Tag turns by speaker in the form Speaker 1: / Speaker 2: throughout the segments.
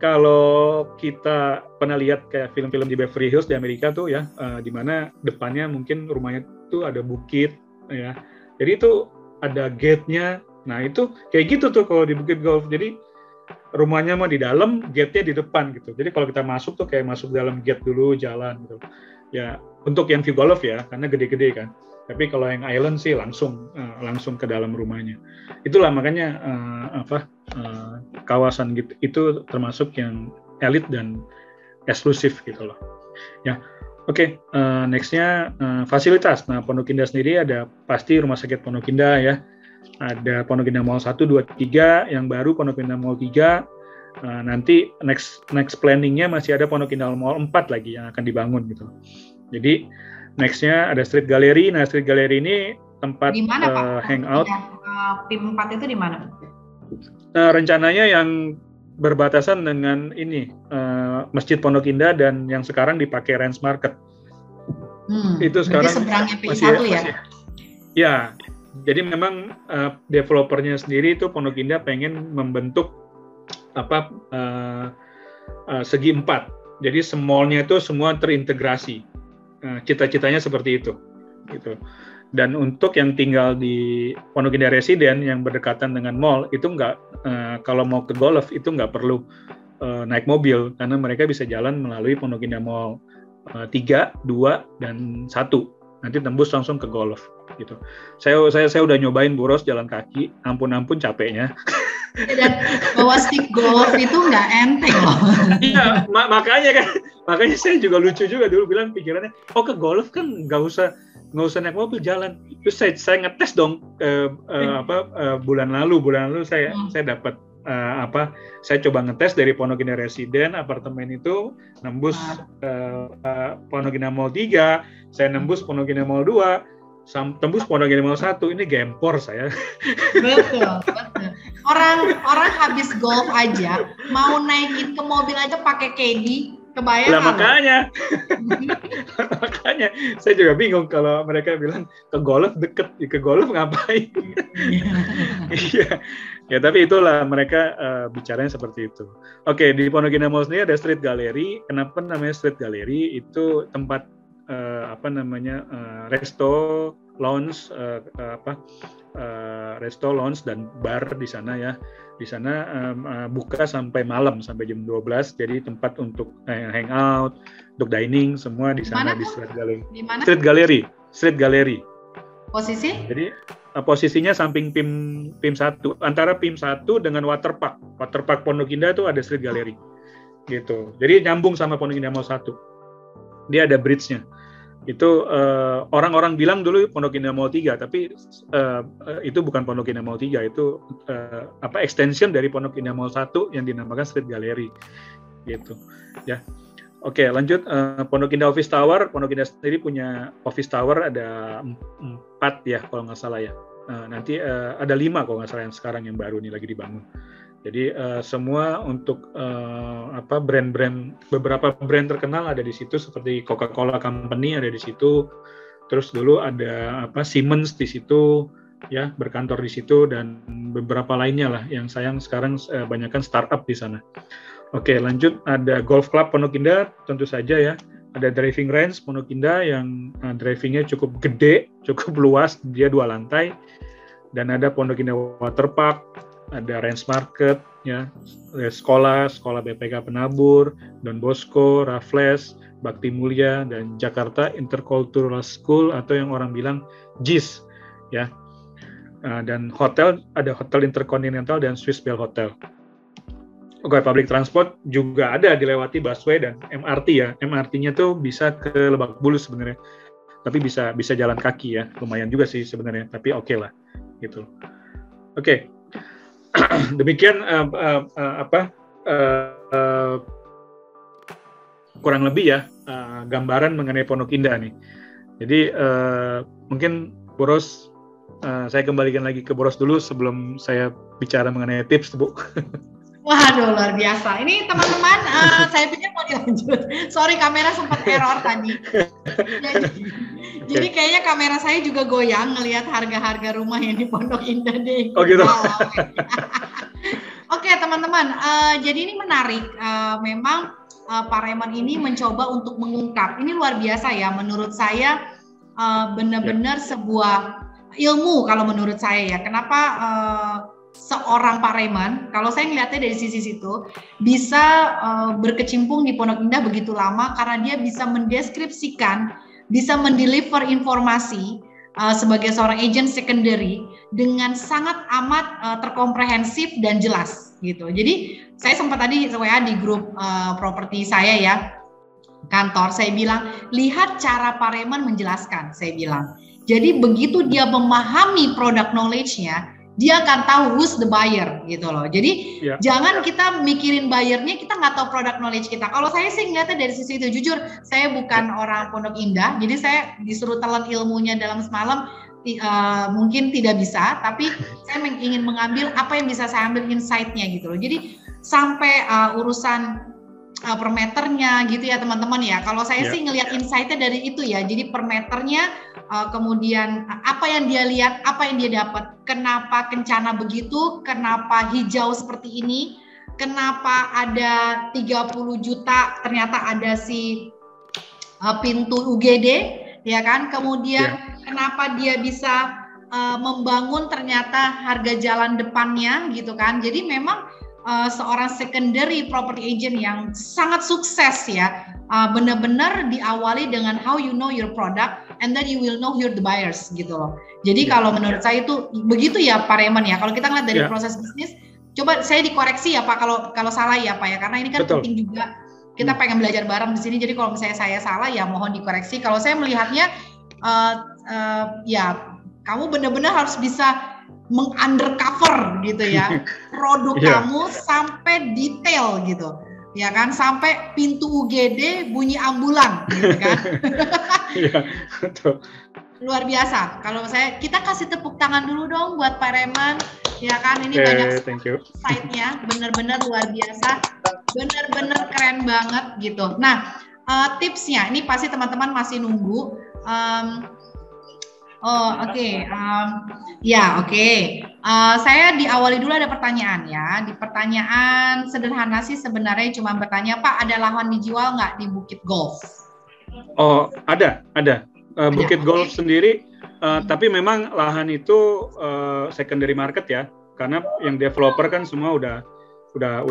Speaker 1: kalau kita pernah lihat kayak film-film di Beverly Hills di Amerika tuh ya, di mana depannya mungkin rumahnya tuh ada bukit ya. Jadi itu ada gate-nya. Nah, itu kayak gitu tuh kalau di Bukit Golf. Jadi rumahnya mah di dalam, gate-nya di depan gitu. Jadi kalau kita masuk tuh kayak masuk dalam gate dulu, jalan gitu. Ya, untuk yang view golf ya, karena gede-gede kan. Tapi kalau yang island sih langsung ke dalam rumahnya. Itulah makanya kawasan gitu itu termasuk yang elit dan eksklusif gitu loh. Ya, oke. Nextnya fasilitas. Nah, Pondok Indah sendiri ada pasti Rumah Sakit Pondok Indah ya. Ada Pondok Indah Mall 1, 2, 3, yang baru Pondok Indah Mall 3. Nanti next planningnya masih ada Pondok Indah Mall 4 lagi yang akan dibangun gitu. Jadi nextnya ada Street Gallery. Nah, Street Gallery ini tempat hangout.
Speaker 2: PIM 4 itu di mana?
Speaker 1: Rencananya yang berbatasan dengan ini Masjid Pondok Indah dan yang sekarang dipakai Ranch Market. Itu sekarang
Speaker 2: seberangnya PI1 ya?
Speaker 1: Ya, jadi memang developernya sendiri itu Pondok Indah pengen membentuk segi 4. Jadi mall-nya itu semua terintegrasi. Cita-citanya seperti itu, gitu. Dan untuk yang tinggal di Pondok Indah Residen yang berdekatan dengan mall itu kalau mau ke golf itu nggak perlu naik mobil karena mereka bisa jalan melalui Pondok Indah Mall 3, 2, dan 1. Nanti tembus langsung ke golf, gitu. Saya udah nyobain boros jalan kaki, ampun capeknya.
Speaker 2: Dan bawa stick golf itu nggak enteng loh.
Speaker 1: Iya, makanya saya juga lucu juga dulu bilang pikirannya, ke golf kan nggak usah naik mobil, jalan. Terus saya ngetes dong bulan lalu saya dapat saya coba ngetes dari Pondok Indah Residen apartemen itu nembus Pondok Indah Mall 3, saya nembus Pondok Indah Mall 2, tembus Pondok Indah Mall 1, ini gempor saya.
Speaker 2: Betul. Orang habis golf aja mau naikin ke mobil aja pakai caddy, kebayang?
Speaker 1: Lah makanya saya juga bingung kalau mereka bilang ke golf deket, ke golf ngapain? Iya, ya tapi itulah mereka bicaranya seperti itu. Oke, di Pondok Indah Mall sendiri ada Street Gallery. Kenapa namanya Street Gallery? Itu tempat resto, lounge, resto, lounge dan bar di sana ya. Di sana buka sampai malam, sampai jam 12. Jadi tempat untuk hangout, untuk dining semua di sana di Street Gallery.
Speaker 2: Di mana?
Speaker 1: Street Gallery.
Speaker 2: Posisi?
Speaker 1: Jadi posisinya samping PIM 1, antara PIM 1 dengan Waterpark. Waterpark Pondok Indah itu ada Street Gallery. Gitu. Jadi nyambung sama Pondok Indah Mall 1. Dia ada bridge-nya. Itu orang-orang bilang dulu Pondok Indah Mall 3, tapi itu bukan Pondok Indah Mall 3, itu extension dari Pondok Indah Mall 1 yang dinamakan Street Gallery. Gitu. Ya. Oke, lanjut. Pondok Indah Office Tower. Pondok Indah sendiri punya Office Tower ada 4 ya kalau nggak salah ya. Nanti ada 5 kalau nggak salah yang sekarang yang baru nih lagi dibangun. Jadi semua untuk brand-brand, beberapa brand terkenal ada di situ seperti Coca-Cola Company ada di situ. Terus dulu ada Siemens di situ ya, berkantor di situ, dan beberapa lainnya lah yang sayang sekarang banyakkan startup di sana. Oke, lanjut. Ada Golf Club Pondok Indah, tentu saja ya. Ada driving range Pondok Indah yang drivingnya cukup gede, cukup luas, dia 2 lantai. Dan ada Pondok Indah Waterpark, ada Ranch Market, ya, sekolah BPK Penabur, Don Bosco, Raffles, Bakti Mulia, dan Jakarta Intercultural School atau yang orang bilang JIS, ya. Dan hotel, ada Hotel Intercontinental dan Swiss Bell Hotel. Oke, public transport juga ada dilewati busway dan MRT ya. MRT-nya tuh bisa ke Lebak Bulus sebenarnya, tapi bisa jalan kaki ya, lumayan juga sih sebenarnya, tapi oke lah, gitu. Oke. Demikian kurang lebih ya gambaran mengenai Pondok Indah nih. Jadi mungkin Boros, saya kembalikan lagi ke Boros dulu sebelum saya bicara mengenai tips, Bu.
Speaker 2: Waduh, luar biasa. Ini teman-teman, saya pikir mau dilanjut. Sorry, kamera sempat error tadi. Jadi kayaknya kamera saya juga goyang ngelihat harga-harga rumah yang di Pondok Indah deh.
Speaker 1: Oh gitu.
Speaker 2: Oke, teman-teman, jadi ini menarik. Memang Pak Raymond ini mencoba untuk mengungkap. Ini luar biasa ya, menurut saya benar-benar sebuah ilmu kalau menurut saya ya. Kenapa seorang Pak Raymond, kalau saya ngeliatnya dari sisi situ, bisa berkecimpung di Pondok Indah begitu lama karena dia bisa mendeskripsikan, bisa mendeliver informasi sebagai seorang agent secondary dengan sangat amat terkomprehensif dan jelas gitu. Jadi saya sempat tadi WA di grup properti saya ya, kantor, saya bilang lihat cara Pak Raymond menjelaskan, saya bilang. Jadi begitu dia memahami product knowledge-nya, dia akan tahu who's the buyer gitu loh. Jadi jangan kita mikirin buyernya, kita nggak tahu product knowledge kita. Kalau saya sih ngeliatnya dari sisi itu, jujur saya bukan orang Pondok Indah, jadi saya disuruh telan ilmunya dalam semalam mungkin tidak bisa, tapi saya ingin mengambil apa yang bisa saya ambil insight-nya gitu loh. Jadi sampai urusan per meternya gitu ya teman-teman ya. Kalau saya sih ngelihat insight-nya dari itu ya. Jadi per meternya, kemudian apa yang dia lihat, apa yang dia dapat, kenapa kencana begitu, kenapa hijau seperti ini, kenapa ada 30 juta ternyata ada si pintu UGD ya kan, kemudian kenapa dia bisa membangun ternyata harga jalan depannya gitu kan. Jadi memang seorang secondary property agent yang sangat sukses ya, benar-benar diawali dengan how you know your product and then you will know you're the buyers gitu loh. Jadi kalau menurut saya itu begitu ya Pak Raymond ya. Kalau kita ngeliat dari proses bisnis, coba saya dikoreksi ya Pak kalau salah ya Pak ya, karena ini kan penting juga. Kita pengen belajar bareng di sini. Jadi kalau misalnya saya salah ya mohon dikoreksi. Kalau saya melihatnya ya kamu benar-benar harus bisa mengundercover gitu ya produk kamu sampai detail gitu ya kan, sampai pintu UGD bunyi ambulan gitu kan. Luar biasa. Kalau kita kasih tepuk tangan dulu dong buat Pak Raymond ya kan, ini banyak insight-nya, benar-benar luar biasa, benar-benar keren banget gitu. Nah tipsnya ini pasti teman-teman masih nunggu. Saya diawali dulu ada pertanyaan ya. Di pertanyaan sederhana sih sebenarnya cuma bertanya, Pak, ada lahan dijual nggak di Bukit Golf?
Speaker 1: Oh, ada. Bukit Golf sendiri, tapi memang lahan itu secondary market ya, karena yang developer kan semua udah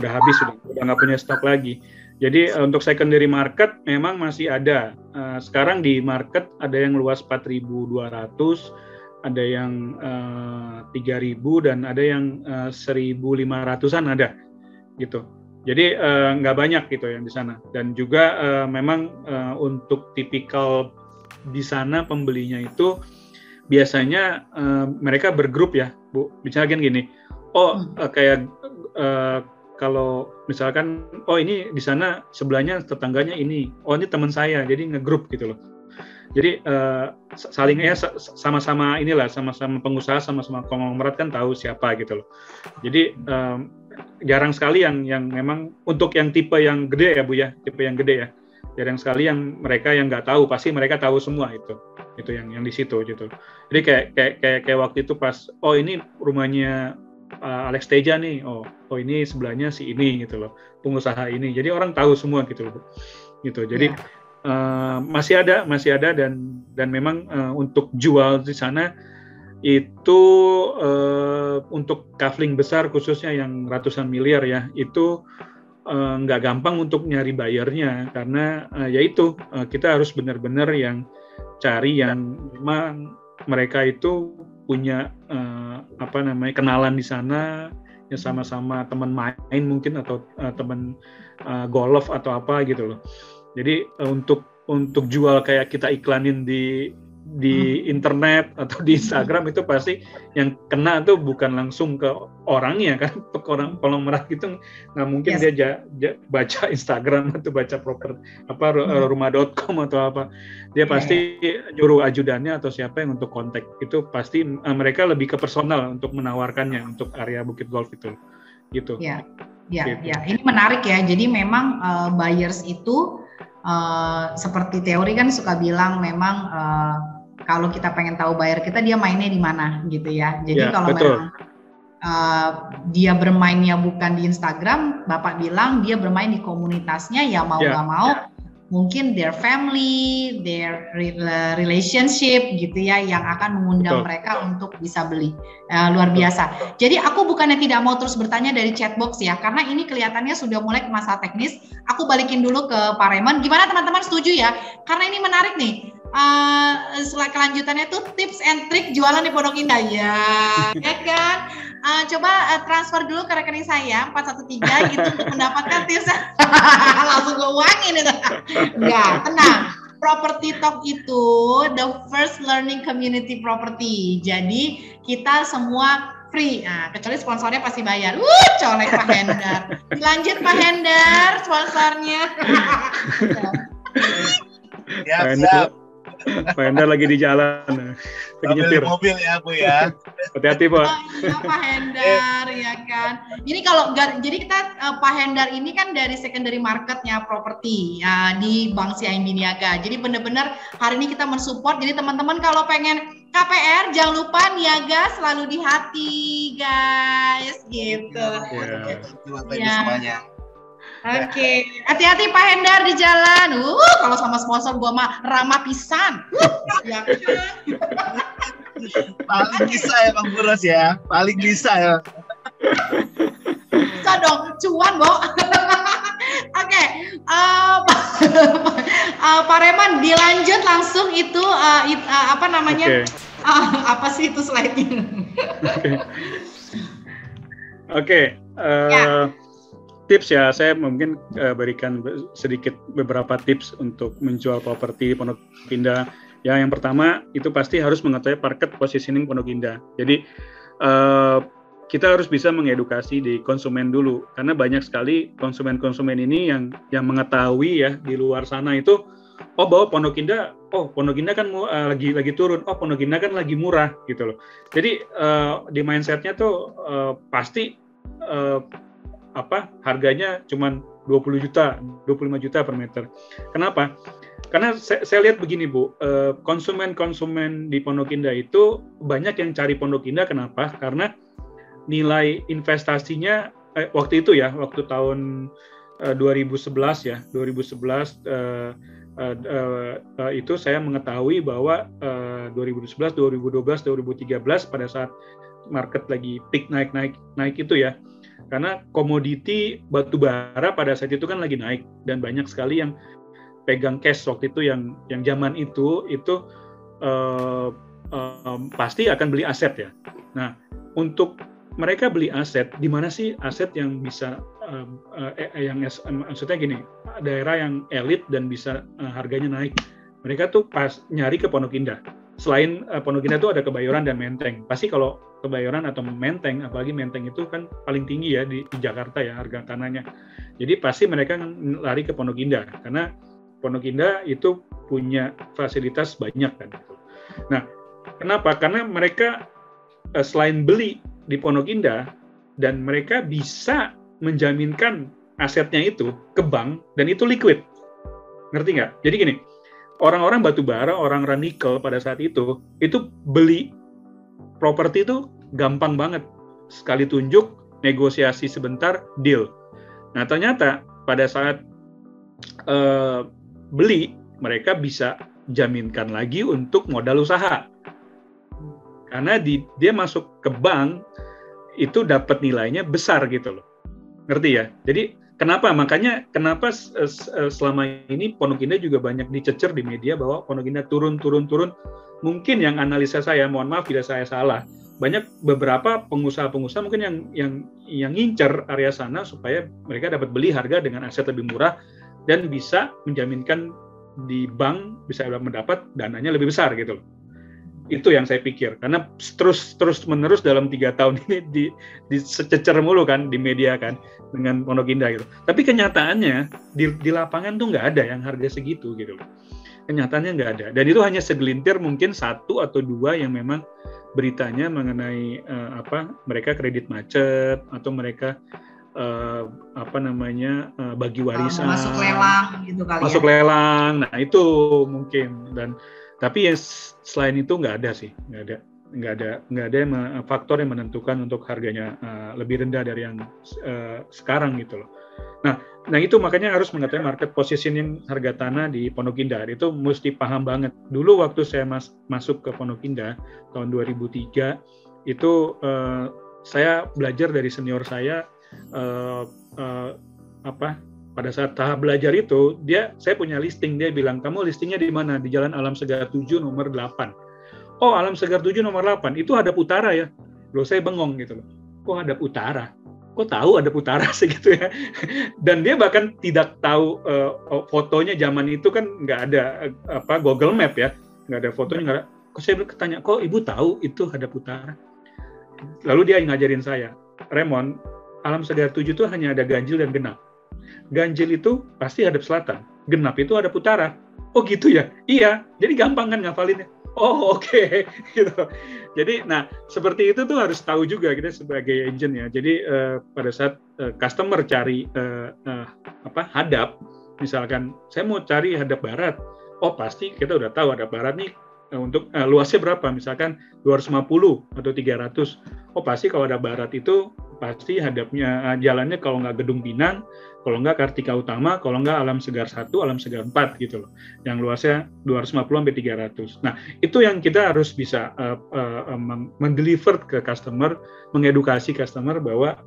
Speaker 1: habis, udah nggak punya stok lagi. Jadi untuk secondary market memang masih ada. Sekarang di market ada yang luas 4.200, ada yang 3.000 dan ada yang 1.500-an ada gitu. Jadi nggak banyak gitu yang di sana. Dan juga memang untuk tipikal di sana pembelinya itu biasanya mereka bergrup ya, Bu. Misalnya gini, kayak kalau misalkan, ini di sana sebelahnya tetangganya ini, ini teman saya, jadi ngegrup gitu loh. Jadi saling sama-sama inilah, sama-sama pengusaha, sama-sama konglomerat kan tahu siapa gitu loh. Jadi jarang sekali yang memang untuk yang tipe yang gede ya Bu ya, tipe yang gede ya. Jarang sekali yang mereka yang nggak tahu, pasti mereka tahu semua itu yang di situ gitu. Jadi kayak waktu itu pas, ini rumahnya Alex Teja nih, ini sebelahnya si ini gitu loh, pengusaha ini. Jadi orang tahu semua gitu loh, gitu. Jadi masih ada dan memang untuk jual di sana itu untuk kafling besar khususnya yang ratusan miliar ya, itu nggak gampang untuk nyari bayarnya karena yaitu kita harus benar-benar yang cari yang memang mereka itu punya kenalan di sana, ya sama-sama teman main mungkin atau teman golf atau apa gitu loh. Jadi untuk jual kayak kita iklanin di internet atau di Instagram itu pasti yang kena tuh bukan langsung ke orangnya kan, untuk orang konglomerat gitu nggak mungkin dia baca Instagram atau baca rumah.com atau apa, dia pasti nyuruh ajudannya atau siapa yang untuk kontak, itu pasti mereka lebih ke personal untuk menawarkannya untuk area Bukit Golf itu gitu.
Speaker 2: Ya, ini menarik ya. Jadi memang buyers itu seperti teori kan suka bilang memang kalau kita pengen tahu buyer kita, dia mainnya di mana gitu ya. Jadi kalau memang dia bermainnya bukan di Instagram, Bapak bilang dia bermain di komunitasnya, ya mau nggak mau mungkin their family, their relationship gitu ya yang akan mengundang mereka untuk bisa beli. Luar biasa. Jadi aku bukannya tidak mau terus bertanya dari chatbox ya, karena ini kelihatannya sudah mulai ke masa teknis. Aku balikin dulu ke Pak Raymond. Gimana teman-teman, setuju ya? Karena ini menarik nih. Kelanjutannya tuh tips and trick jualan di Pondok Indah ya kan? Coba transfer dulu ke rekening saya 413 gitu untuk mendapatkan tips. Langsung gue uangin itu. Enggak, tenang. Property Talk itu the first learning community property. Jadi kita semua free. Nah, kecuali sponsornya pasti bayar. Colek Pak Hendar. Dilanjut Pak Hendar sponsornya.
Speaker 3: Siap.
Speaker 1: Pak Hendar lagi di jalan, lagi nyetir
Speaker 3: mobil ya Bu ya.
Speaker 1: Hati-hati Pak.
Speaker 2: Iya Pak Hendar ya kan. Ini kalau jadi kita Pak Hendar ini kan dari secondary marketnya properti ya, di Bank CIMB Niaga. Jadi benar-benar hari ini kita mensupport. Jadi teman-teman kalau pengen KPR jangan lupa niaga selalu di hati guys gitu.
Speaker 3: Terima kasih semuanya.
Speaker 2: Oke, hati-hati Pak Hendar di jalan. Kalau sama sponsor gua mah ramah pisan. Ya kan?
Speaker 3: Paling bisa ya Bang Buros ya, paling bisa ya.
Speaker 2: Bisa dong, cuan Bo. Oke, Pak Raymond dilanjut langsung itu apa namanya? Apa sih itu slide-nya?
Speaker 1: Oke. Tips ya, saya mungkin berikan sedikit beberapa tips untuk menjual properti di Pondok Indah. Ya, yang pertama itu pasti harus mengetahui market positioning Pondok Indah. Jadi kita harus bisa mengedukasi di konsumen dulu, karena banyak sekali konsumen-konsumen ini yang mengetahui ya di luar sana itu, bahwa Pondok Indah kan lagi turun, Pondok Indah kan lagi murah gitu loh. Jadi di mindsetnya tuh pasti harganya cuma 20 juta, 25 juta per meter. Kenapa? Karena saya lihat begini Bu, konsumen-konsumen di Pondok Indah itu banyak yang cari Pondok Indah. Kenapa? Karena nilai investasinya waktu itu ya, waktu tahun 2011 ya, 2011 itu saya mengetahui bahwa 2011, 2012, 2013 pada saat market lagi peak naik itu ya. Karena komoditi batu bara pada saat itu kan lagi naik dan banyak sekali yang pegang cash waktu itu yang zaman itu pasti akan beli aset ya. Nah, untuk mereka beli aset, di mana sih aset yang bisa maksudnya gini, daerah yang elit dan bisa harganya naik. Mereka tuh pas nyari ke Pondok Indah. Selain Pondok Indah itu ada Kebayoran dan Menteng. Pasti kalau Kebayoran atau Menteng, apalagi Menteng itu kan paling tinggi ya di Jakarta ya harga tanahnya. Jadi pasti mereka lari ke Pondok Indah karena Pondok Indah itu punya fasilitas banyak kan. Nah, kenapa? Karena mereka selain beli di Pondok Indah dan mereka bisa menjaminkan asetnya itu ke bank dan itu liquid. Ngerti nggak? Jadi gini, orang-orang batu bara, orang nikel pada saat itu beli properti itu gampang banget. Sekali tunjuk, negosiasi sebentar, deal. Nah, ternyata pada saat beli, mereka bisa jaminkan lagi untuk modal usaha. Karena dia masuk ke bank, itu dapat nilainya besar gitu loh. Ngerti ya? Jadi kenapa? Makanya kenapa selama ini Pondok Indah juga banyak dicecer di media bahwa Pondok Indah turun. Mungkin yang analisa saya, mohon maaf bila saya salah, banyak beberapa pengusaha-pengusaha mungkin yang ngincer area sana supaya mereka dapat beli harga dengan aset lebih murah dan bisa menjaminkan di bank bisa mendapat dananya lebih besar gitu loh. Itu yang saya pikir, karena terus menerus dalam 3 tahun ini dicecer mulu kan di media kan dengan Pondok Indah gitu. Tapi kenyataannya di lapangan tuh nggak ada yang harga segitu gitu loh. Kenyataannya nggak ada. Dan itu hanya segelintir, mungkin 1 atau 2 yang memang beritanya mengenai mereka kredit macet atau mereka bagi warisan.
Speaker 2: Masuk lelang gitu kali
Speaker 1: masuk lelang. Nah, itu mungkin. Tapi ya selain itu nggak ada sih, nggak ada. nggak ada faktor yang menentukan untuk harganya lebih rendah dari yang sekarang gitu loh. Nah itu makanya harus mengetahui market positioning harga tanah di Pondok Indah. Itu mesti paham banget. Dulu waktu saya masuk ke Pondok Indah tahun 2003 itu saya belajar dari senior saya pada saat tahap belajar itu saya punya listing, dia bilang kamu listingnya di mana? Di Jalan Alam Segar 7 nomor 8. Oh, Alam Segar 7 nomor 8 itu hadap utara ya. Loh saya bengong gitu loh. Kok hadap utara? Kok tahu hadap utara segitu ya? Dan dia bahkan tidak tahu fotonya zaman itu kan nggak ada Google Map ya, nggak ada fotonya, nggak ada. Kok saya tanya, kok ibu tahu itu hadap utara? Lalu dia ngajarin saya, Raymond, Alam Segar 7 itu hanya ada ganjil dan genap. Ganjil itu pasti hadap selatan, genap itu hadap utara. Oh gitu ya? Iya, jadi gampang kan ngafalinnya. Oh oke. Gitu. Jadi, seperti itu tuh harus tahu juga kita sebagai agent ya. Jadi pada saat customer cari hadap, misalkan saya mau cari hadap barat, oh pasti kita udah tahu hadap barat nih untuk luasnya berapa, misalkan 250 atau 300. Oh pasti kalau hadap barat itu pasti hadapnya jalannya kalau nggak Gedung Pinang, kalau nggak Kartika Utama, kalau nggak Alam Segar 1, Alam Segar 4 gitu loh. Yang luasnya 250 sampai 300. Nah, itu yang kita harus bisa mendeliver ke customer, mengedukasi customer bahwa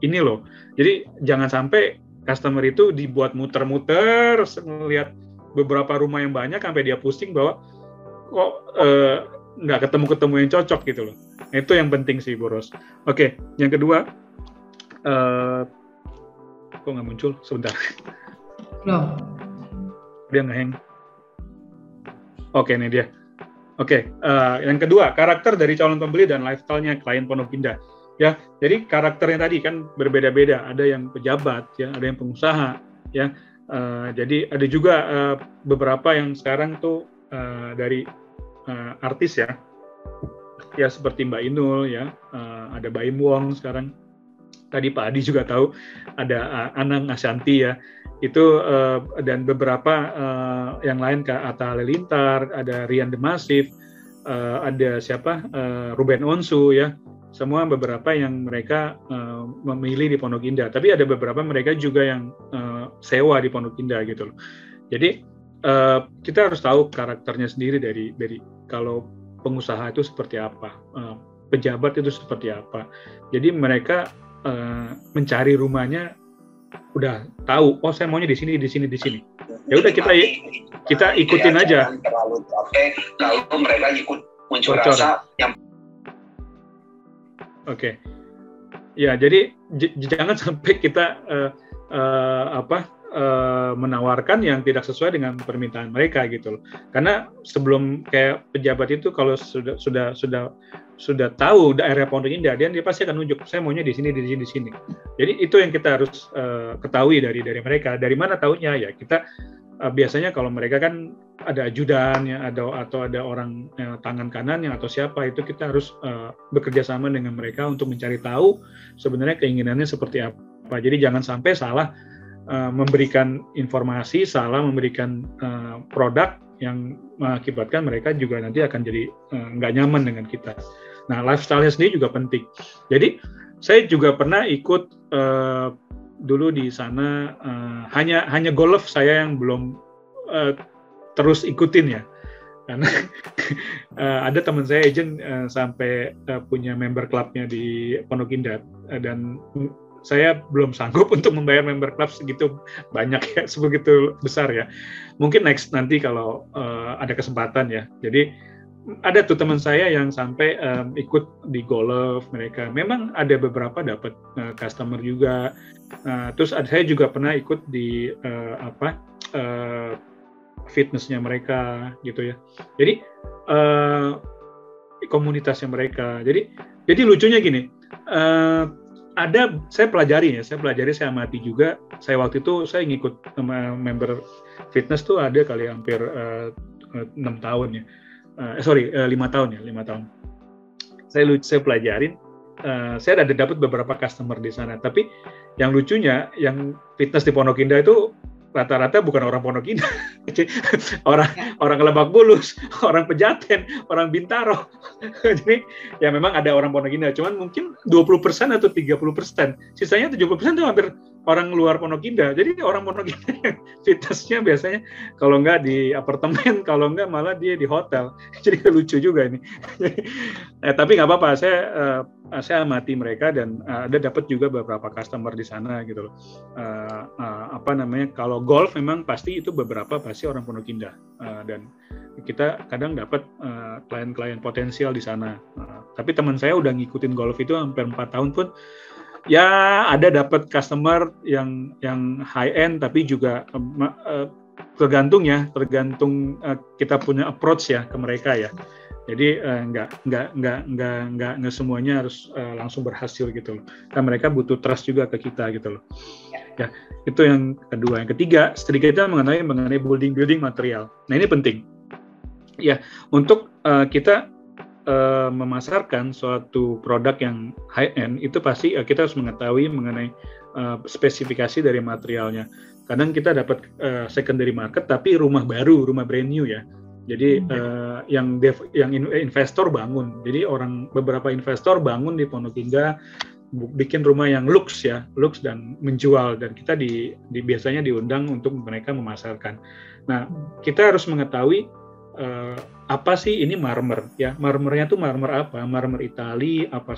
Speaker 1: ini loh. Jadi jangan sampai customer itu dibuat muter-muter melihat beberapa rumah yang banyak sampai dia pusing bahwa kok nggak ketemu yang cocok gitu loh. Itu yang penting sih, Boros. Oke, yang kedua, kok nggak muncul? Sebentar.
Speaker 2: Loh.
Speaker 1: Dia nge-hang. Oke, ini dia. Oke, yang kedua, karakter dari calon pembeli dan lifestyle-nya klien Pondok Indah. Ya, jadi karakternya tadi kan berbeda-beda. Ada yang pejabat, ya, ada yang pengusaha, ya. Jadi ada juga beberapa yang sekarang tuh dari artis ya seperti Mbak Inul ya, ada Baim Wong sekarang, tadi Pak Adi juga tahu ada Anang Ashanti ya, itu dan beberapa yang lain kayak Atta Halilintar, ada Rian The Massive, ada siapa Ruben Onsu ya, semua beberapa yang mereka memilih di Pondok Indah, tapi ada beberapa mereka juga yang sewa di Pondok Indah gitu loh. Jadi kita harus tahu karakternya sendiri dari kalau pengusaha itu seperti apa, pejabat itu seperti apa. Jadi mereka mencari rumahnya udah tahu, oh saya maunya di sini. Ya udah kita ikutin aja.
Speaker 4: Terlalu capek kalau mereka ikut muncul rasa yang.
Speaker 1: Oke. Ya jadi jangan sampai kita menawarkan yang tidak sesuai dengan permintaan mereka gitu loh. Karena sebelum kayak pejabat itu kalau sudah tahu daerah Pondok Indah, dia pasti akan nunjuk saya maunya di sini. Jadi itu yang kita harus ketahui dari mereka. Dari mana taunya ya kita biasanya kalau mereka kan ada ajudan ya, atau ada orang tangan kanannya atau siapa, itu kita harus bekerja sama dengan mereka untuk mencari tahu sebenarnya keinginannya seperti apa. Jadi jangan sampai salah memberikan informasi, salah memberikan produk yang mengakibatkan mereka juga nanti akan jadi nggak nyaman dengan kita. Nah, lifestyle-nya sendiri juga penting. Jadi, saya juga pernah ikut dulu di sana, hanya golf saya yang belum terus ikutin ya. Karena ada teman saya agent sampai punya member club-nya di Pondok Indah, dan saya belum sanggup untuk membayar member club segitu banyak ya, sebegitu besar ya. Mungkin next nanti kalau ada kesempatan ya. Jadi ada tuh teman saya yang sampai ikut di golf mereka. Memang ada beberapa dapat customer juga. Terus saya juga pernah ikut di fitnessnya mereka gitu ya. Jadi komunitasnya mereka. Jadi lucunya gini. Saya pelajari, saya amati juga. Saya waktu itu saya ngikut member fitness tuh ada kali hampir 6 tahun ya. 5 tahun. Saya pelajarin. Saya ada dapat beberapa customer di sana. Tapi yang lucunya, yang fitness di Pondok Indah itu rata-rata bukan orang Pondok Indah, orang Lebak Bulus, orang Pejaten, orang Bintaro. Jadi ya memang ada orang Pondok Indah, cuman mungkin 20% atau 30%. Sisanya 70% itu hampir orang luar Pondok Indah. Jadi orang Pondok Indah aktivitasnya biasanya kalau nggak di apartemen, kalau nggak malah dia di hotel. Jadi lucu juga ini. Tapi nggak apa-apa, saya amati mereka dan ada dapat juga beberapa customer di sana gitu loh. Kalau golf memang pasti itu beberapa pasti orang Pondok Indah, dan kita kadang dapat klien-klien potensial di sana. Tapi teman saya udah ngikutin golf itu hampir 4 tahun pun ya ada dapat customer yang high end, tapi juga tergantung kita punya approach ya ke mereka ya. Jadi nggak semuanya harus langsung berhasil gitu loh. Kan mereka butuh trust juga ke kita gitu loh. Ya, itu yang kedua. Yang ketiga, sedikitnya mengenai building material. Nah, ini penting. Ya, untuk kita memasarkan suatu produk yang high end itu pasti kita harus mengetahui mengenai spesifikasi dari materialnya. Kadang kita dapat secondary market tapi rumah baru, rumah brand new ya. Jadi yang investor bangun. Jadi beberapa investor bangun di Pondok Indah bikin rumah yang lux dan menjual, dan kita biasanya diundang untuk mereka memasarkan. Nah, kita harus mengetahui apa sih ini marmer ya, marmernya tuh marmer apa, marmer Itali apa,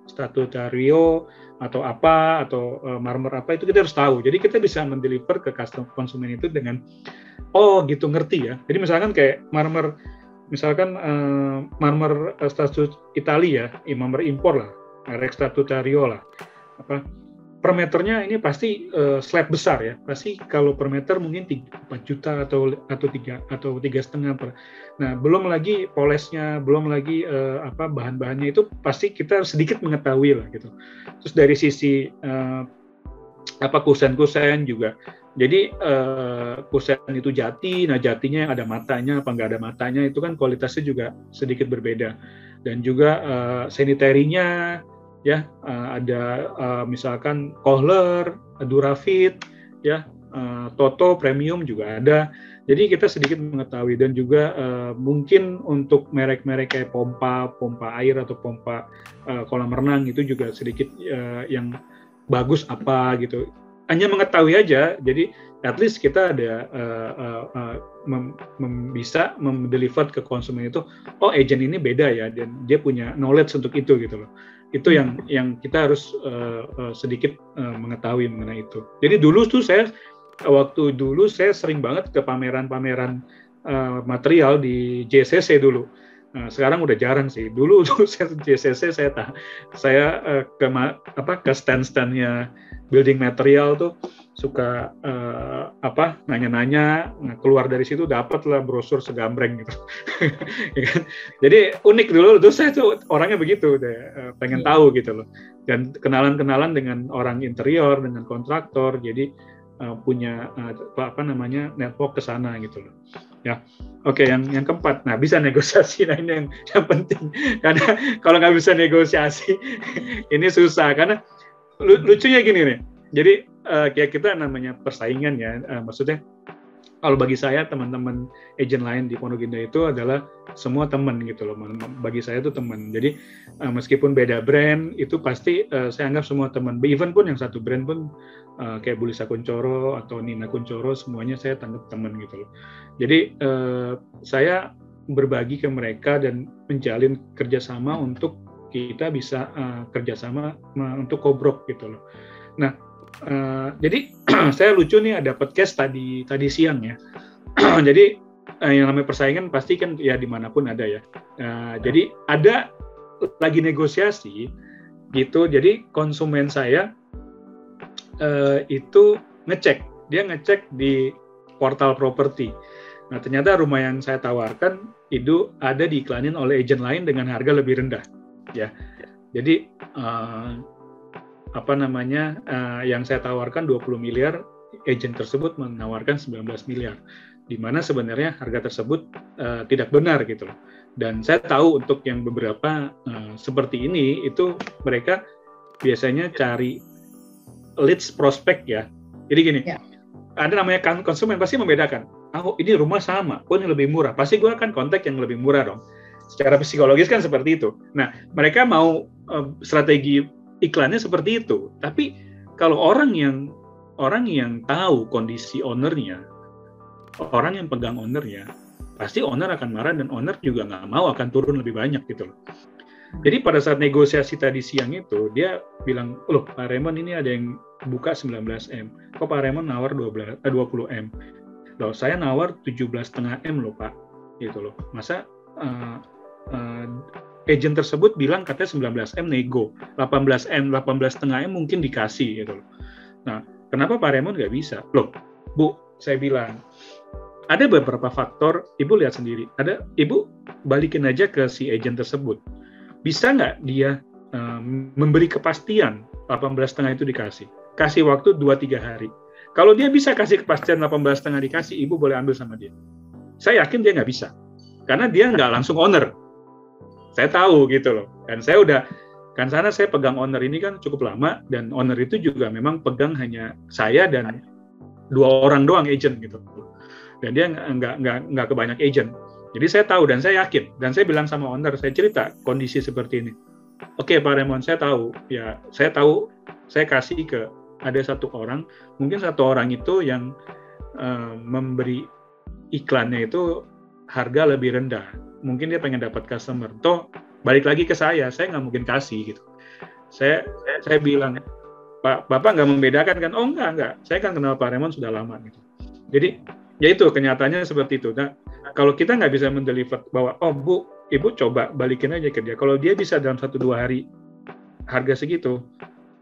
Speaker 1: statuario atau apa, atau marmer apa, itu kita harus tahu. Jadi kita bisa mendeliver ke konsumen itu dengan gitu, ngerti ya. Jadi misalkan kayak marmer, misalkan marmer statuario Itali ya, marmer impor lah, merek statuario lah, per meternya ini pasti slab besar ya, pasti kalau per meter mungkin 4 juta atau 3,5 per. Nah, belum lagi polesnya, belum lagi bahan-bahannya, itu pasti kita sedikit mengetahui lah gitu. Terus dari sisi kusen juga. Jadi kusen itu jati, nah jatinya yang ada matanya apa nggak ada matanya itu kan kualitasnya juga sedikit berbeda. Dan juga sanitary-nya ya, ada misalkan Kohler, Durafit, ya, Toto Premium juga ada. Jadi kita sedikit mengetahui, dan juga mungkin untuk merek-merek kayak pompa air atau pompa kolam renang itu juga sedikit yang bagus apa gitu. Hanya mengetahui aja, jadi at least kita ada bisa mendeliver ke konsumen itu, agent ini beda ya, dan dia punya knowledge untuk itu gitu loh. Itu yang kita harus sedikit mengetahui mengenai itu. Jadi waktu dulu saya sering banget ke pameran-pameran material di JCC dulu. Nah, sekarang udah jarang sih. Dulu JCC saya ke stand-standnya building material tuh suka nanya-nanya, keluar dari situ dapatlah brosur segambreng gitu. Jadi unik dulu tuh, saya tuh orangnya begitu deh, pengen tahu gitu loh, dan kenalan dengan orang interior, dengan kontraktor, jadi punya network ke sana gitu loh. Ya, oke, yang keempat, nah bisa negosiasi, nah ini yang penting, karena kalau nggak bisa negosiasi ini susah, karena lucunya gini nih. Jadi kayak kita namanya persaingan ya, maksudnya kalau bagi saya teman-teman agent lain di Pondok Indah itu adalah semua teman gitu loh. Bagi saya itu teman. Jadi meskipun beda brand itu pasti saya anggap semua teman. Even pun yang satu brand pun kayak Bulisa Kuncoro atau Nina Kuncoro, semuanya saya anggap teman gitu loh. Jadi saya berbagi ke mereka dan menjalin kerjasama untuk kita bisa kerjasama untuk kobrok gitu loh. Nah, jadi saya lucu nih, ada podcast tadi siang ya. Jadi yang namanya persaingan pasti kan ya dimanapun ada ya. Jadi ada lagi negosiasi gitu. Jadi konsumen saya itu dia ngecek di portal properti. Nah, ternyata rumah yang saya tawarkan itu ada diiklanin oleh agent lain dengan harga lebih rendah. Ya, jadi yang saya tawarkan 20 miliar, agent tersebut menawarkan 19 miliar, di mana sebenarnya harga tersebut tidak benar gitu loh. Dan saya tahu untuk yang beberapa seperti ini, itu mereka biasanya cari leads prospek ya. Jadi gini, ada namanya konsumen pasti membedakan. Oh, ini rumah sama, oh ini lebih murah. Pasti gue akan kontak yang lebih murah dong. Secara psikologis kan seperti itu. Nah, mereka mau strategi iklannya seperti itu. Tapi kalau orang yang tahu kondisi ownernya, orang yang pegang ownernya, pasti owner akan marah dan owner juga nggak mau akan turun lebih banyak gitu loh. Jadi pada saat negosiasi tadi siang itu, dia bilang, loh Pak Raymond ini ada yang buka 19M, kok Pak Raymond nawar 20M? Loh saya nawar 17,5M loh Pak, gitu loh. Masa agent tersebut bilang katanya 19M nego, 18M, 18,5M mungkin dikasih gitu loh. Nah, kenapa Pak Raymond nggak bisa? Loh, Bu, saya bilang, ada beberapa faktor, Ibu lihat sendiri. Ibu balikin aja ke si agent tersebut. Bisa nggak dia memberi kepastian 18,5 itu dikasih? Kasih waktu 2-3 hari. Kalau dia bisa kasih kepastian 18,5 dikasih, Ibu boleh ambil sama dia. Saya yakin dia nggak bisa. Karena dia nggak langsung owner. Saya tahu gitu loh. Dan saya udah, kan sana saya pegang owner ini kan cukup lama, dan owner itu juga memang pegang hanya saya dan 2 orang doang agent gitu. Dan dia nggak ke banyak agent. Jadi saya tahu dan saya yakin. Dan saya bilang sama owner, saya cerita kondisi seperti ini. Oke Pak Raymond, saya tahu. Ya, saya tahu. Saya kasih ke ada 1 orang. Mungkin 1 orang itu yang memberi iklannya itu harga lebih rendah. Mungkin dia pengen dapat customer. Toh balik lagi ke saya nggak mungkin kasih gitu. Saya bilang, Pak, Bapak nggak membedakan kan? Oh enggak. Saya kan kenal Pak Raymond sudah lama gitu. Jadi ya itu kenyataannya seperti itu. Nah, kalau kita nggak bisa mendeliver bahwa, oh Bu, Ibu coba balikin aja ke dia. Kalau dia bisa dalam 1-2 hari harga segitu,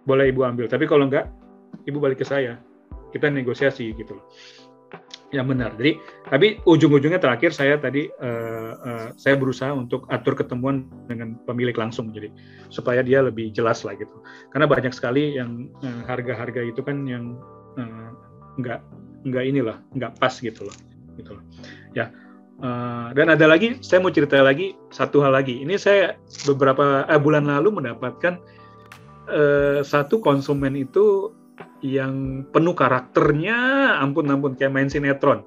Speaker 1: boleh Ibu ambil. Tapi kalau nggak, Ibu balik ke saya. Kita negosiasi gitu loh. Yang benar. Jadi, tapi ujung-ujungnya terakhir saya tadi saya berusaha untuk atur ketemuan dengan pemilik langsung, jadi supaya dia lebih jelas lah gitu. Karena banyak sekali yang harga-harga itu kan yang nggak pas gitu loh. Ya. Dan ada lagi, saya mau cerita lagi satu hal lagi. Ini saya beberapa bulan lalu mendapatkan satu konsumen itu yang penuh karakternya, ampun kayak main sinetron.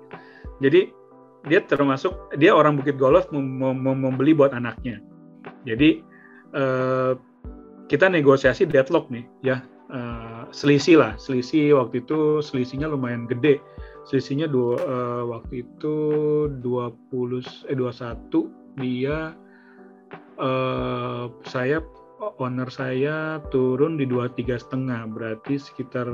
Speaker 1: Jadi dia orang Bukit Golf mau membeli buat anaknya. Jadi kita negosiasi deadlock nih, ya selisih waktu itu selisihnya lumayan gede. Selisihnya waktu itu 21, dia owner saya turun di 23,5, berarti sekitar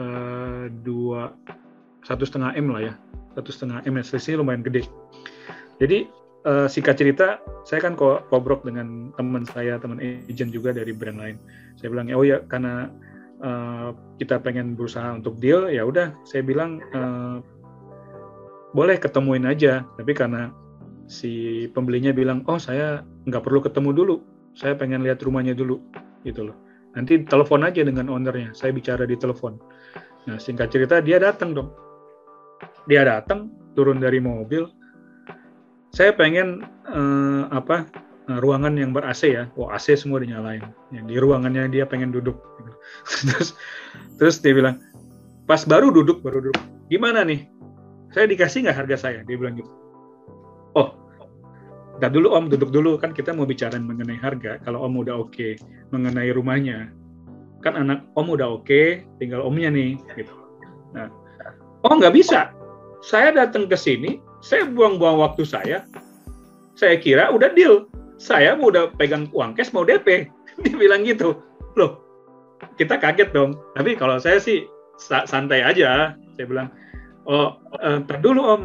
Speaker 1: 1,5M lah ya, 1,5M, selisihnya lumayan gede. Jadi singkat cerita, saya kan kobrok dengan teman agent juga dari brand lain. Saya bilang, oh ya karena kita pengen berusaha untuk deal, ya udah saya bilang boleh ketemuin aja, tapi karena si pembelinya bilang, oh saya nggak perlu ketemu dulu, saya pengen lihat rumahnya dulu gitu loh, nanti telepon aja dengan ownernya, saya bicara di telepon. Nah singkat cerita dia datang turun dari mobil, saya pengen ruangan yang ber-AC ya, AC semua dinyalain, yang di ruangannya dia pengen duduk. Terus dia bilang, pas baru duduk, gimana nih? Saya dikasih nggak harga saya? Dia bilang gitu. Oh, ntar dulu Om, duduk dulu, kan kita mau bicara mengenai harga. Kalau Om udah oke mengenai rumahnya, kan anak Om udah oke, tinggal Omnya nih, gitu. Nah, oh nggak bisa. Saya datang ke sini, saya buang-buang waktu saya kira udah deal. Saya mau udah pegang uang cash, mau DP. Dia bilang gitu. Loh, kita kaget dong. Tapi kalau saya sih santai aja. Saya bilang, oh, ntar dulu Om,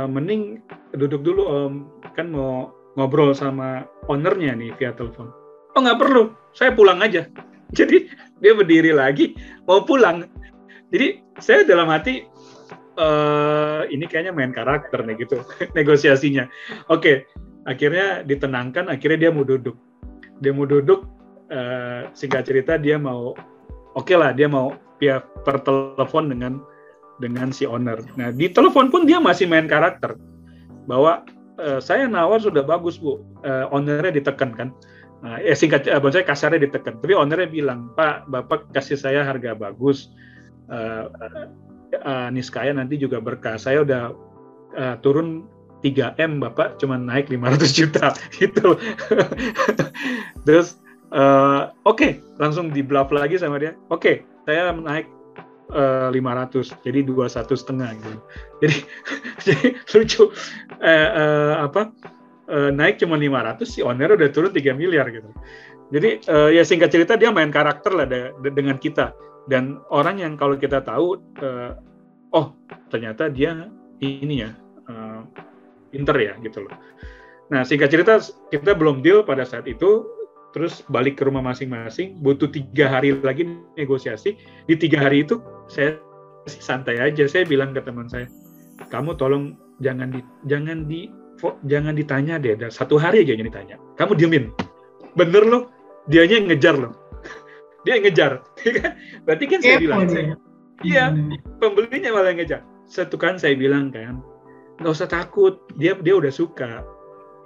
Speaker 1: mending duduk dulu Om. Kan mau ngobrol sama ownernya nih via telepon. Oh, nggak perlu. Saya pulang aja. Jadi, dia berdiri lagi, mau pulang. Jadi, saya dalam hati, ini kayaknya main karakter nih gitu, negosiasinya. Oke. Akhirnya ditenangkan, akhirnya dia mau duduk, singkat cerita dia mau, dia mau via per telepon dengan si owner. Nah di telepon pun dia masih main karakter, bahwa saya nawar sudah bagus Bu, ownernya ditekan kan, saya kasarnya ditekan, tapi ownernya bilang, Pak, Bapak kasih saya harga bagus, Niskaya nanti juga berkah. Saya udah turun 3M Bapak, cuma naik 500 juta gitu. Terus oke, langsung di bluff lagi sama dia. Oke, saya naik 500, jadi 21,5 gitu. Jadi lucu, naik cuma 500, si owner udah turun 3 miliar gitu. Jadi ya singkat cerita dia main karakter lah dengan kita. Dan orang yang kalau kita tahu, oh ternyata dia ini ya, pinter ya gitu loh. Nah singkat cerita kita belum deal pada saat itu. Terus balik ke rumah masing-masing, butuh 3 hari lagi negosiasi. Di 3 hari itu saya santai aja. Saya bilang ke teman saya, kamu tolong jangan ditanya deh. 1 hari aja yang ditanya. Kamu diemin. Bener loh, dianya yang ngejar loh. Dia yang ngejar. Berarti kan saya bilang, iya, pembelinya malah yang ngejar. Satu kan saya bilang kan, nggak usah takut, dia udah suka.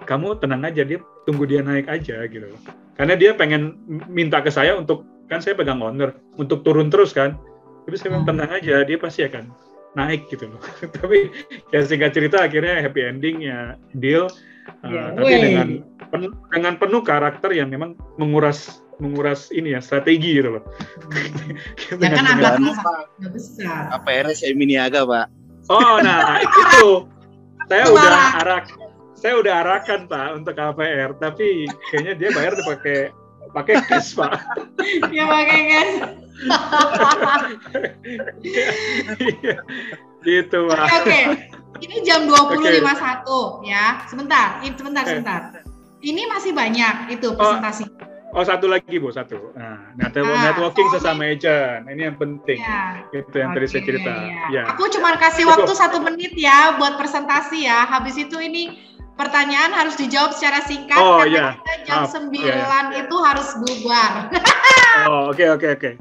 Speaker 1: Kamu tenang aja, dia tunggu dia naik aja gitu. Karena dia pengen minta ke saya untuk, kan saya pegang owner, untuk turun terus kan. Tapi saya bilang tenang aja, dia pasti akan naik gitu loh. Tapi ya singkat cerita akhirnya happy ending ya deal. Tapi dengan penuh karakter yang memang menguras ini ya strategi gitu loh.
Speaker 2: Ya kan agak besar.
Speaker 3: APR saya Miniaga Pak.
Speaker 1: Oh nah itu saya udah arahkan Pak untuk KPR, tapi kayaknya dia bayar pakai cash Pak.
Speaker 2: Dia pakai cash.
Speaker 1: Gitu Pak.
Speaker 2: Oke. Ini jam 20.51 ya. Sebentar. Ini masih banyak itu presentasi.
Speaker 1: Oh satu lagi Bu, satu. Nah, networking sesama agent. Ini yang penting.
Speaker 2: Ya.
Speaker 1: Itu yang tadi saya cerita. Ya.
Speaker 2: Aku cuma kasih waktu 1 menit ya buat presentasi ya. Habis itu ini pertanyaan harus dijawab secara singkat karena kita jam 9 itu harus bubar.
Speaker 1: Oh, oke.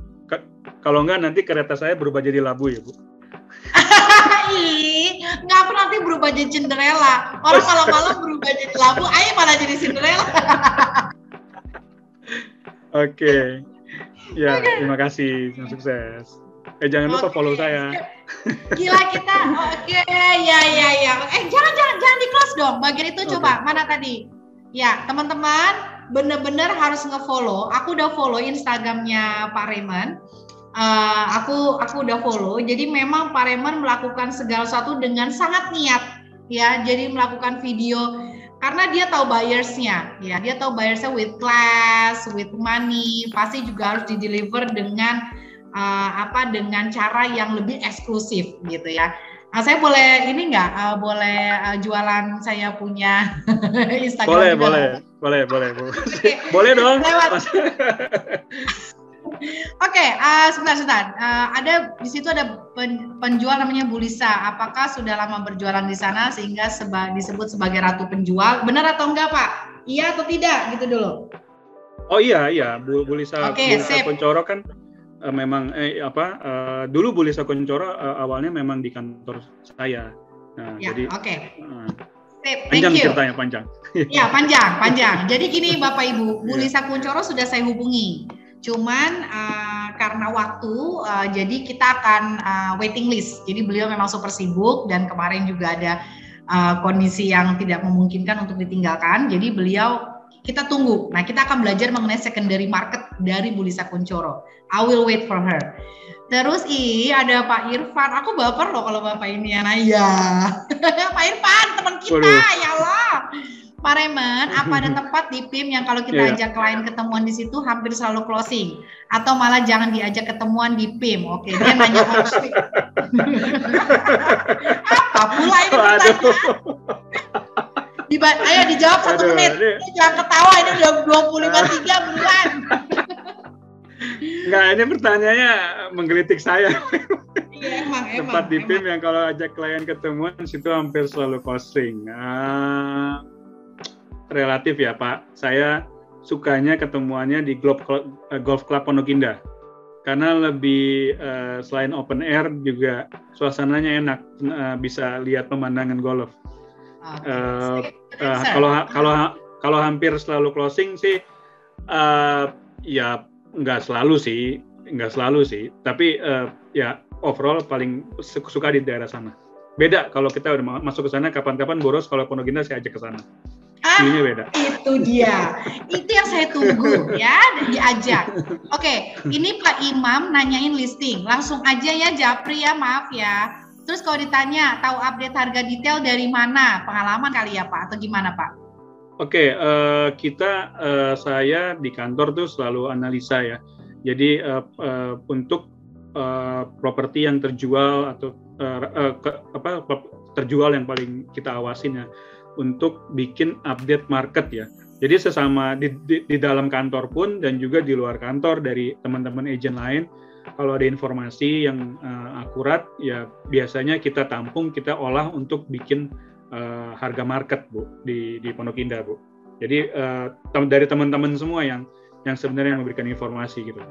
Speaker 1: Kalau enggak nanti kereta saya berubah jadi labu ya, Bu.
Speaker 2: Nggak pernah nanti berubah jadi Cinderella. Orang malam-malam berubah jadi labu, ayo malah jadi Cinderella.
Speaker 1: Oke. Ya, terima kasih. Sukses. Jangan lupa follow saya.
Speaker 2: Gila kita. Oke, ya. Jangan di close dong. Bagian itu coba. Mana tadi? Ya, teman-teman bener-bener harus nge-follow. Aku udah follow Instagramnya Pak Raymond. Aku udah follow. Jadi memang Pak Raymond melakukan segala sesuatu dengan sangat niat. Ya, jadi melakukan video karena dia tahu buyersnya, ya dia tahu buyersnya with class, with money, pasti juga harus di-deliver dengan dengan cara yang lebih eksklusif gitu ya. Saya boleh ini nggak? Boleh jualan saya punya Instagram? Boleh Bu. Okay.
Speaker 1: Boleh dong.
Speaker 2: Oke, sebentar. Ada di situ ada penjual namanya Bu Lisa. Apakah sudah lama berjualan di sana sehingga disebut sebagai ratu penjual? Benar atau enggak, Pak? Iya atau tidak? Gitu dulu.
Speaker 1: Oh iya, Bu Lisa.
Speaker 2: Oke,
Speaker 1: Bu Lisa Kuncoro kan memang dulu Bu Lisa Kuncoro awalnya memang di kantor saya. Nah,
Speaker 2: ya,
Speaker 1: jadi
Speaker 2: panjang
Speaker 1: ceritanya panjang.
Speaker 2: Ya, panjang. Jadi gini Bapak Ibu, Bu Lisa Kuncoro sudah saya hubungi. Cuman karena waktu, jadi kita akan waiting list. Jadi beliau memang super sibuk dan kemarin juga ada kondisi yang tidak memungkinkan untuk ditinggalkan. Jadi kita tunggu. Nah, kita akan belajar mengenai secondary market dari Bu Lisa Kuncoro. I will wait for her. Terus ada Pak Irfan. Aku baper loh kalau Bapak ini ya. Nah, ya. Pak Irfan, teman kita, ya Allah. Pak Raymond, apa ada tempat di PIM yang kalau kita ajak klien ketemuan di situ hampir selalu closing? Atau malah jangan diajak ketemuan di PIM? Oke, dia nanya apa pula ini pertanyaan? Ayo dijawab 1 menit. Jangan ketawa, ini udah 25.3 bulan.
Speaker 1: Enggak, ini pertanyaannya menggelitik saya.
Speaker 2: Iya, emang.
Speaker 1: Tempat di PIM yang kalau ajak klien ketemuan situ hampir selalu closing. Relatif ya Pak, saya sukanya ketemuannya di Golf Club Pondok Indah karena lebih selain open air juga suasananya enak, bisa lihat pemandangan golf. Kalau hampir selalu closing sih ya nggak selalu sih, tapi ya overall paling suka di daerah sana. Beda kalau kita udah masuk ke sana, kapan-kapan boros, kalau Pondok Indah saya ajak ke sana. Feelnya beda.
Speaker 2: Itu dia. Itu yang saya tunggu ya, diajak. Oke, ini Pak Imam nanyain listing. Langsung aja ya Japri ya, maaf ya. Terus kalau ditanya tahu update harga detail dari mana? Pengalaman kali ya Pak atau gimana Pak?
Speaker 1: Oke, saya di kantor tuh selalu analisa ya. Jadi untuk properti yang terjual atau terjual yang paling kita awasin ya, untuk bikin update market ya. Jadi sesama di dalam kantor pun dan juga di luar kantor dari teman-teman agent lain, kalau ada informasi yang akurat ya biasanya kita tampung, kita olah untuk bikin harga market Bu di Pondok Indah Bu. Jadi dari teman-teman semua yang sebenarnya memberikan informasi gitu.